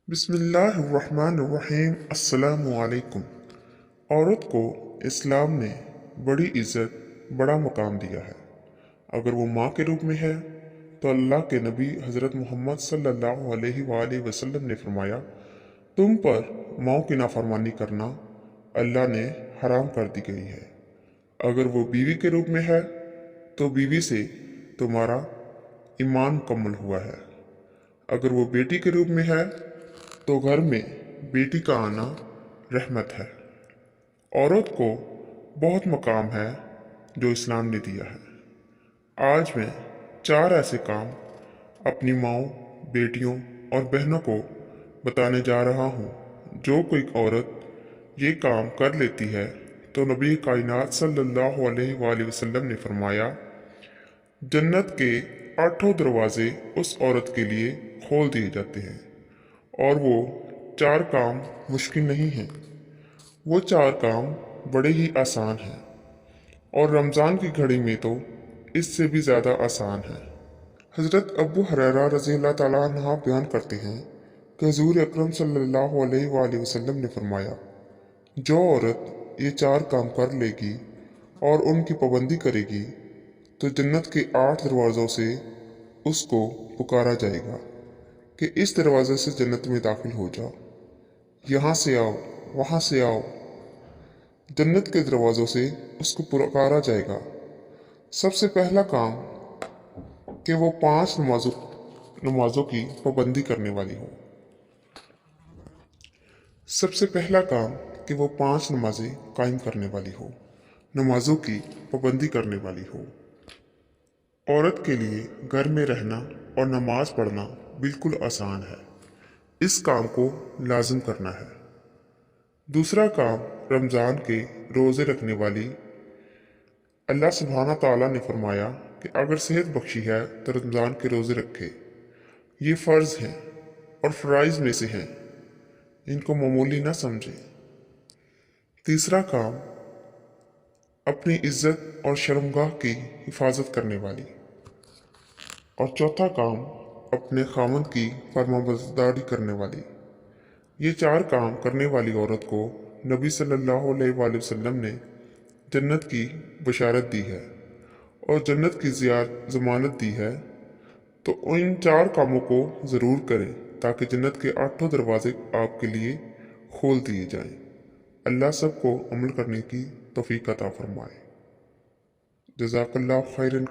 बिस्मिल्लाहिर्रहमानिर्रहीम। अस्सलाम वालेकुम। औरत को इस्लाम ने बड़ी इज़्ज़त बड़ा मकाम दिया है। अगर वो माँ के रूप में है तो अल्लाह के नबी हज़रत मोहम्मद सल्लल्लाहु अलैहि वसल्लम ने फरमाया, तुम पर माँ की नाफरमानी करना अल्लाह ने हराम कर दी गई है। अगर वो बीवी के रूप में है तो बीवी से तुम्हारा ईमान मुकम्मल हुआ है। अगर वो बेटी के रूप में है तो घर में बेटी का आना रहमत है। औरत को बहुत मकाम है जो इस्लाम ने दिया है। आज मैं 4 ऐसे काम अपनी माँओं, बेटियों और बहनों को बताने जा रहा हूँ। जो कोई औरत ये काम कर लेती है तो नबी कायनात सल्लल्लाहु अलैहि वसल्लम ने फरमाया, जन्नत के 8 दरवाजे उस औरत के लिए खोल दिए जाते हैं। और वो 4 काम मुश्किल नहीं हैं, वो 4 काम बड़े ही आसान हैं और रमज़ान की घड़ी में तो इससे भी ज़्यादा आसान है। हज़रत अबू हुरैरा रज़ियल्लाहु ताला अन्हु बयान करते हैं कि हुज़ूर अकरम सल्लल्लाहु अलैहि वसल्लम ने फरमाया, जो औरत ये 4 काम कर लेगी और उनकी पाबंदी करेगी तो जन्नत के 8 दरवाज़ों से उसको पुकारा जाएगा कि इस दरवाजे से जन्नत में दाखिल हो जाओ, यहाँ से आओ, वहाँ से आओ। जन्नत के दरवाज़ों से उसको पुकारा जाएगा। सबसे पहला काम कि वो 5 नमाजों की पाबंदी करने वाली हो। सबसे पहला काम कि वो 5 नमाजें कायम करने वाली हो, नमाजों की पाबंदी करने वाली हो। औरत के लिए घर में रहना और नमाज पढ़ना बिल्कुल आसान है। इस काम को लाजिम करना है। दूसरा काम, रमज़ान के रोज़े रखने वाली। अल्लाह सुब्हाना ताला ने फरमाया कि अगर सेहत बख्शी है तो रमज़ान के रोज़े रखे। ये फ़र्ज़ हैं और फ़राइज़ में से हैं, इनको मामूली ना समझें। तीसरा काम, अपनी इज़्ज़त और शर्मगाह की हिफाजत करने वाली। और चौथा काम, अपने खामद की फरमाबरदारी करने वाली। ये 4 काम करने वाली औरत को नबी सल्लल्लाहु अलैहि वसल्लम ने जन्नत की बशारत दी है और जन्नत की ज़मानत दी है। तो इन 4 कामों को ज़रूर करें ताकि जन्नत के 8 दरवाजे आपके लिए खोल दिए जाएं। अल्लाह सबको अमल करने की तौफीक अता फरमाए। जज़ाकल्लाहु खैरन।